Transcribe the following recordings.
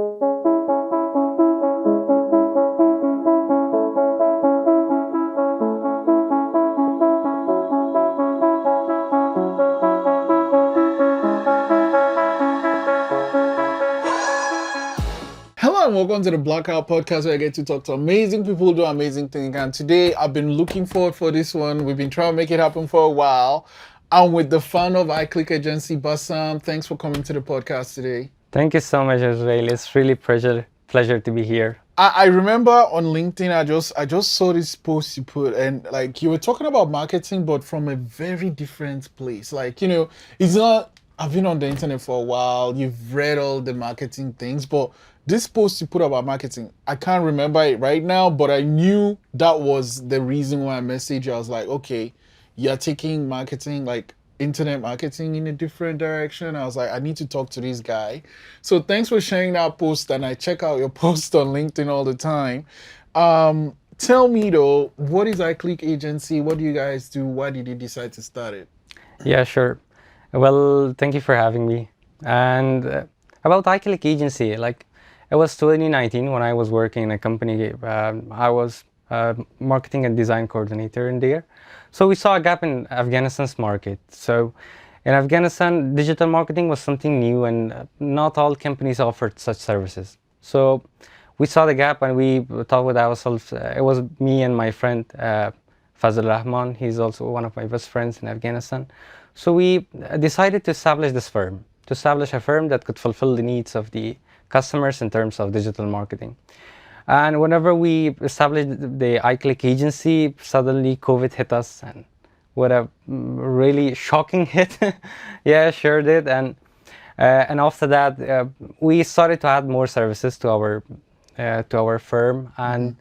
Hello and welcome to the Blackout Podcast, where I get to talk to amazing people who do amazing things. And today I've been looking forward for this one. We've been trying to make it happen for a while. I'm with the founder of iClick agency, Basam. Thanks for coming to the podcast today. Thank you so much, Israel. It's really pleasure to be here. I remember on LinkedIn, I just saw this post you put, and like you were talking about marketing, but from a very different place. Like, it's not, I've been on the internet for a while, you've read all the marketing things, but this post you put about marketing, I can't remember it right now, but I knew that was the reason why I messaged you. I was like, okay, you're taking marketing, like internet marketing, in a different direction. I was like, I need to talk to this guy. So thanks for sharing that post, and I check out your post on LinkedIn all the time. Tell me though, what is iClick agency? What do you guys do? Why did you decide to start it? Yeah, sure. Well, thank you for having me. And about iClick agency, like it was 2019 when I was working in a company. I was marketing and design coordinator in there. So we saw a gap in Afghanistan's market. So in Afghanistan, digital marketing was something new, and not all companies offered such services. So we saw the gap, and we thought with ourselves. It was me and my friend Fazil Rahman. He's also one of my best friends in Afghanistan. So we decided to establish this firm, to establish a firm that could fulfill the needs of the customers in terms of digital marketing. And whenever we established the iClick agency, suddenly COVID hit us, and what a really shocking hit. Yeah, sure did. And after that, we started to add more services to our firm, and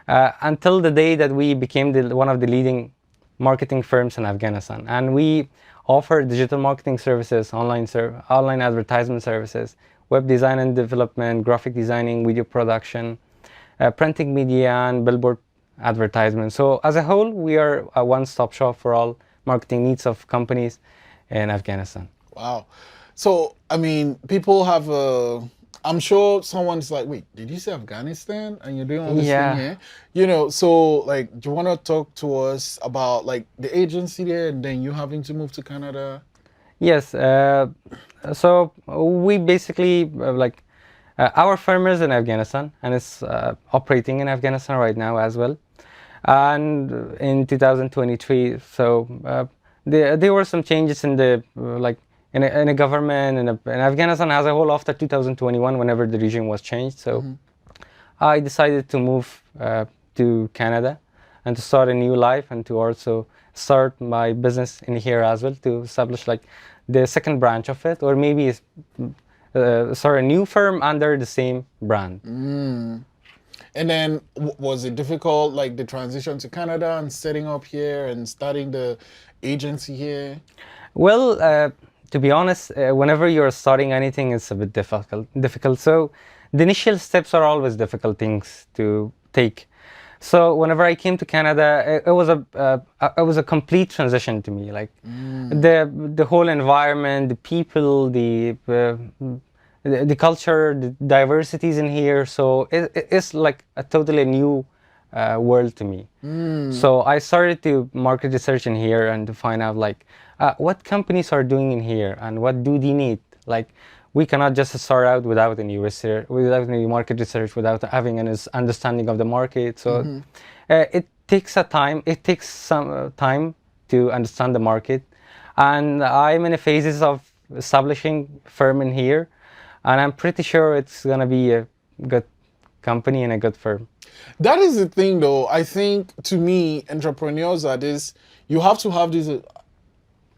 until the day that we became one of the leading marketing firms in Afghanistan. And we offer digital marketing services, online advertisement services, web design and development, graphic designing, video production, printing media, and billboard advertisement. So as a whole, we are a one-stop shop for all marketing needs of companies in Afghanistan. Wow. So, I mean, people have I'm sure someone's like, wait, did you say Afghanistan? And you're doing all this thing here? So like, do you want to talk to us about like the agency there, and then you having to move to Canada? Yes. So we basically our firm is in Afghanistan, and it's operating in Afghanistan right now as well. And in 2023, so there were some changes in the in a government in Afghanistan as a whole after 2021, whenever the regime was changed. So I decided to move to Canada and to start a new life, and to also start my business in here as well, to establish like the second branch of it, or maybe start a new firm under the same brand. And then was it difficult, like the transition to Canada and setting up here and starting the agency here? Well, to be honest, whenever you're starting anything, it's a bit difficult. So the initial steps are always difficult things to take. So whenever I came to Canada, it was a complete transition to me. Like the whole environment, the people, the culture, the diversities in here. So it's like a totally new world to me. So I started to market research in here and to find out like what companies are doing in here and what do they need. Like we cannot just start out without any research, without any market research, without having an understanding of the market. So it takes some time to understand the market, and I'm in the phases of establishing firm in here, and I'm pretty sure it's gonna be a good company and a good firm. That is the thing though. I think to me, entrepreneurs are this, you have to have this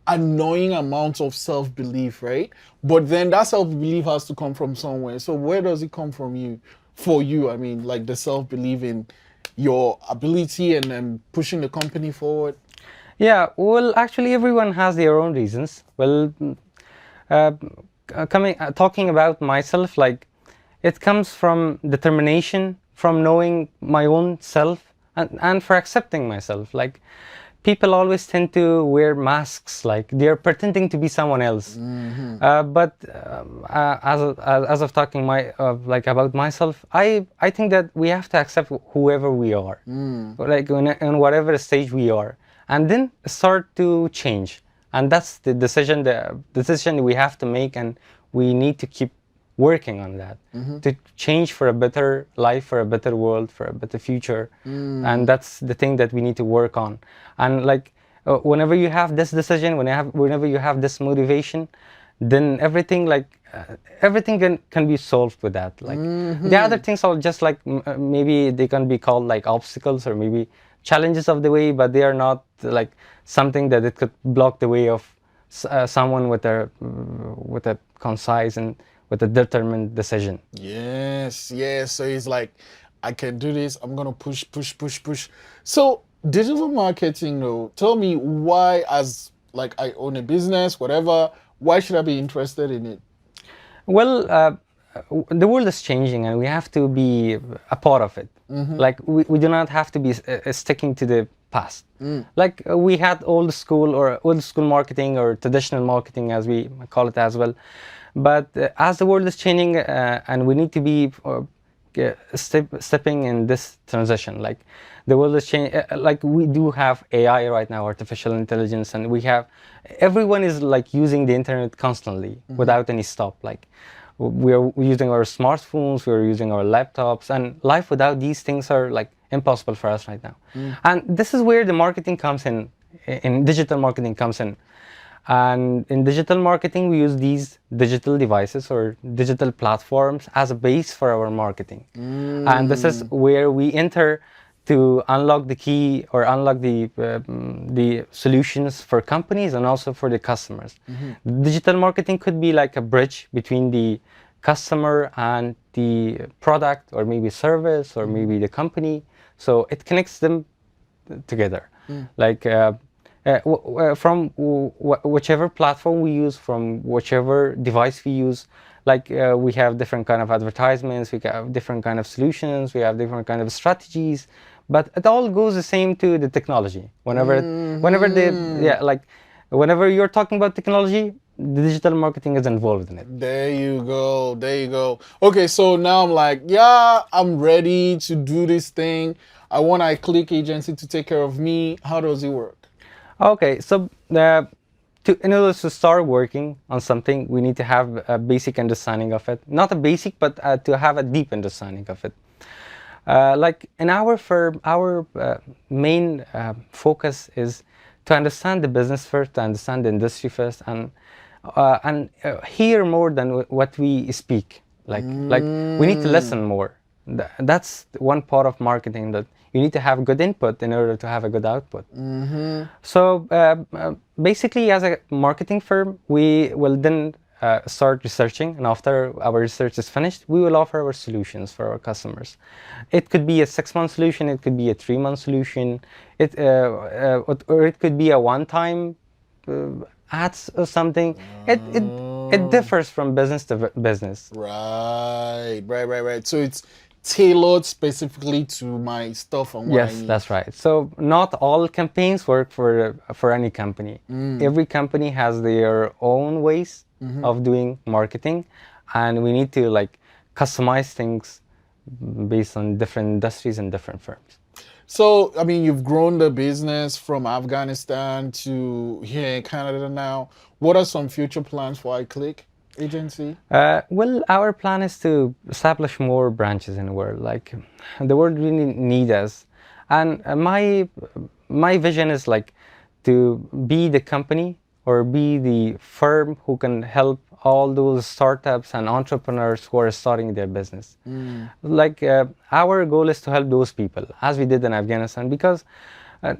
annoying amount of self-belief, right? But then that self-belief has to come from somewhere. So where does it come from you? For you, I mean, like the self-belief in your ability and then pushing the company forward? Yeah, well, actually everyone has their own reasons. Well, talking about myself, like it comes from determination, from knowing my own self, and for accepting myself. Like people always tend to wear masks, like they're pretending to be someone else. But as of talking like about myself, I think that we have to accept whoever we are, like in whatever stage we are, and then start to change. And that's the decision we have to make, and we need to keep working on that to change for a better life, for a better world, for a better future. And that's the thing that we need to work on. And like whenever you have this decision, whenever you have this motivation, then everything everything can be solved with that. Like the other things are just like maybe they can be called like obstacles or maybe challenges of the way, but they are not like something that it could block the way of someone with a concise and with a determined decision. Yes, yes. So it's like, I can do this. I'm gonna push, push, push, push. So digital marketing, though, tell me why, as like I own a business, whatever, why should I be interested in it? Well, the world is changing and we have to be a part of it. Like we do not have to be sticking to the past. Like we had old school marketing or traditional marketing, as we call it as well. But as the world is changing and we need to be stepping in this transition, like the world is changing, like we do have AI right now, artificial intelligence, and everyone is like using the internet constantly without any stop. Like we're using our smartphones, we're using our laptops, and life without these things are like impossible for us right now. And this is where the marketing comes in digital marketing comes in. And in digital marketing, we use these digital devices or digital platforms as a base for our marketing. And this is where we enter to unlock the key or unlock the solutions for companies and also for the customers. Digital marketing could be like a bridge between the customer and the product or maybe service or maybe the company. So it connects them together. Like from whichever platform we use, from whichever device we use, like we have different kind of advertisements, we have different kind of solutions, we have different kind of strategies, but it all goes the same to the technology. Whenever you're talking about technology, the digital marketing is involved in it. There you go. There you go. Okay, so now I'm like, yeah, I'm ready to do this thing. I want iClick agency to take care of me. How does it work? Okay, so in order to start working on something, we need to have a basic understanding of it. Not a basic, but to have a deep understanding of it. Like in our firm, our main focus is to understand the business first, to understand the industry first, and hear more than what we speak. Like we need to listen more. That's one part of marketing, that you need to have good input in order to have a good output. So basically, as a marketing firm, we will then start researching, and after our research is finished, we will offer our solutions for our customers. It could be a 6-month solution, it could be a 3-month solution, or it could be a one-time ads or something. It differs from business to business. Right. So it's tailored specifically to my stuff and what I need. Yes, that's right. So not all campaigns work for any company. Every company has their own ways of doing marketing, and we need to like customize things based on different industries and different firms. So, I mean, you've grown the business from Afghanistan to here in Canada now. What are some future plans for iClick agency? Well, our plan is to establish more branches in the world. Like, the world really needs us. And my vision is like to be the company or be the firm who can help all those startups and entrepreneurs who are starting their business. Like our goal is to help those people, as we did in Afghanistan, because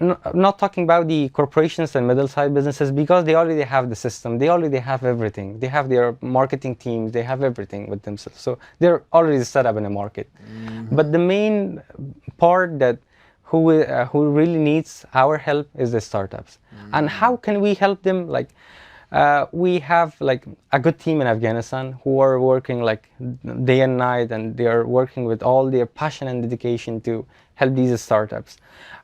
not talking about the corporations and middle-sized businesses, because they already have the system, they already have everything. They have their marketing teams, they have everything with themselves. So they're already set up in a market. But the main part that who really needs our help is the startups. And how can we help them? Like We have like a good team in Afghanistan who are working like day and night, and they are working with all their passion and dedication to help these startups.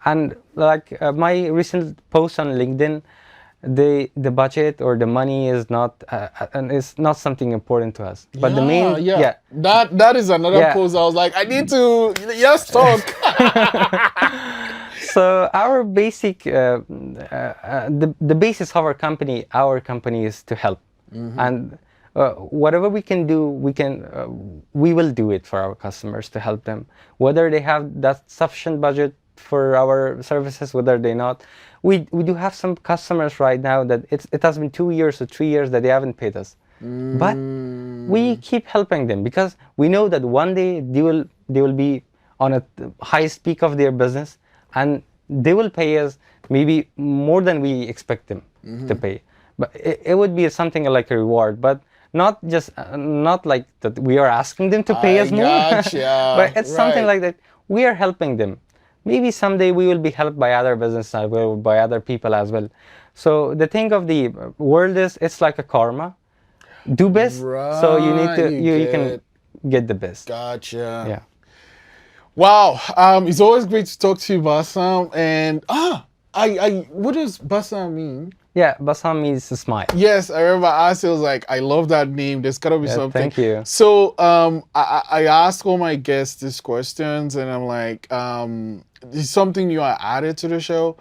And like my recent post on LinkedIn, the budget or the money is not and is not something important to us. But the main yeah. That is another post. I was like, I need to talk. So our basic the basis of our company is to help, and whatever we can do, we will do it for our customers to help them, whether they have that sufficient budget for our services, whether they not. We do have some customers right now that it has been 2 years or 3 years that they haven't paid us, but we keep helping them because we know that one day they will be on a highest peak of their business, and they will pay us maybe more than we expect them to pay. But it would be something like a reward, but not just not like that we are asking them to pay us more. But it's something like that we are helping them. Maybe someday we will be helped by other businesses as well, by other people as well. So the thing of the world is, it's like a karma. Do best, so you need to you can get the best. Gotcha. Yeah. Wow. It's always great to talk to you, Basam. And what does Basam mean? Yeah, Basam means to smile. Yes, I remember I asked, I was like, I love that name. There's gotta be something. Thank you. So I ask all my guests these questions, and I'm like, it's something new I added to the show.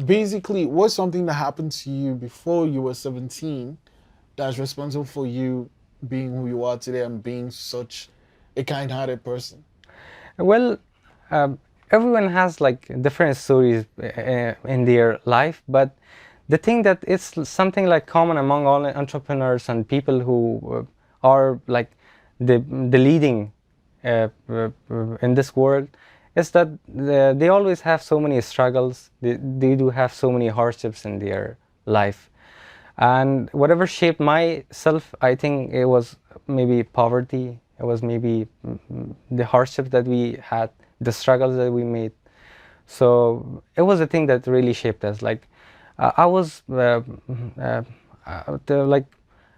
Basically, what's something that happened to you before you were 17 that's responsible for you being who you are today and being such a kind-hearted person? Well, everyone has like different stories in their life, but the thing that it's something like common among all entrepreneurs and people who are like the leading in this world is that they always have so many struggles. They do have so many hardships in their life. And whatever shaped myself, I think it was maybe poverty. It was maybe the hardships that we had, the struggles that we made. So it was a thing that really shaped us. Like I was whenever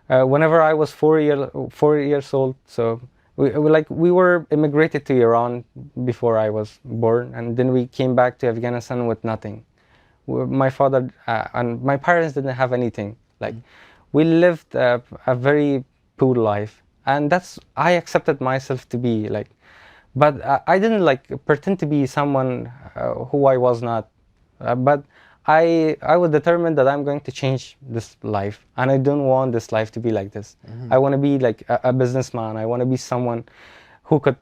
I was 4 years old. So we were immigrated to Iran before I was born, and then we came back to Afghanistan with nothing. My father and my parents didn't have anything. Like we lived a very poor life, and that's I accepted myself to be like, but I didn't like pretend to be someone who I was not. But I was determined that I'm going to change this life, and I don't want this life to be like this. I want to be like a businessman. I want to be someone who could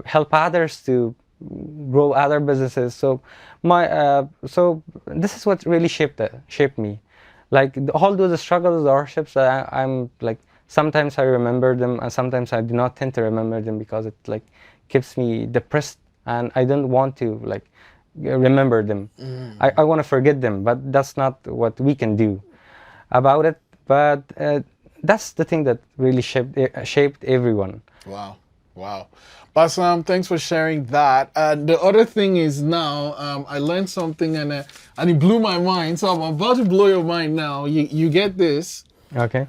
help others to grow other businesses. So so this is what really shaped me. Like all those struggles, the hardships, I'm like sometimes I remember them, and sometimes I do not tend to remember them because it like keeps me depressed, and I don't want to like remember them. I want to forget them, but that's not what we can do about it. But that's the thing that really shaped everyone. Wow. Basam, thanks for sharing that. The other thing is now, I learned something and it blew my mind. So I'm about to blow your mind now. You get this. Okay.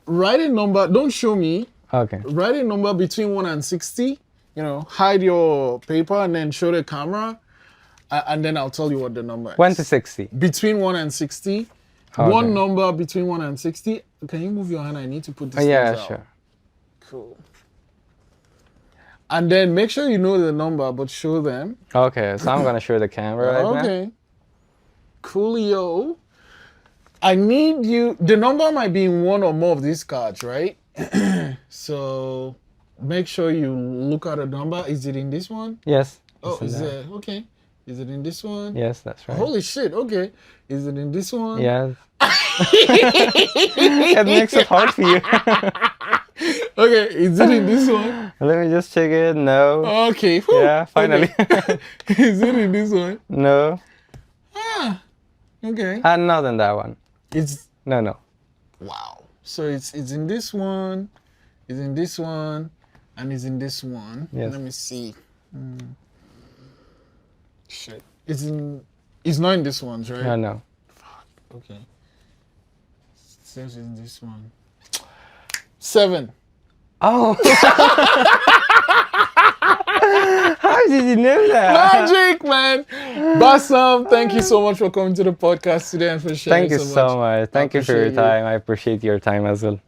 Write a number. Don't show me. Okay. Write a number between 1 and 60. Hide your paper and then show the camera. And then I'll tell you what the number is. 1 to 60. Between 1 and 60. Okay. One number between 1 and 60. Can you move your hand? I need to put this Yeah, out. sure. Cool. And then make sure you know the number, but show them. Okay, so I'm gonna show the camera right now. Okay. Coolio. I need you. The number might be in one or more of these cards, right? So make sure you look at the number. Is it in this one? Yes. Oh, is it? Okay. Is it in this one? Yes, that's right. Holy shit. Okay. Is it in this one? Yes. It makes it hard for you. Okay, is it in this one? Let me just check it. No. Okay. Whew. Yeah, finally. Okay. Is it in this one? No. Okay. And not in that one. It's No. wow. So it's in this one, it's in this one, and it's in this one. Yes. Let me see. Shit. It's not in this ones, right? No. Fuck. Okay. says in this one. 7. Oh. How did you know that? Magic, man. Basam, thank you so much for coming to the podcast today and for sharing Thank you so much. so much. Thank you for your appreciate you. time. I appreciate your time as well.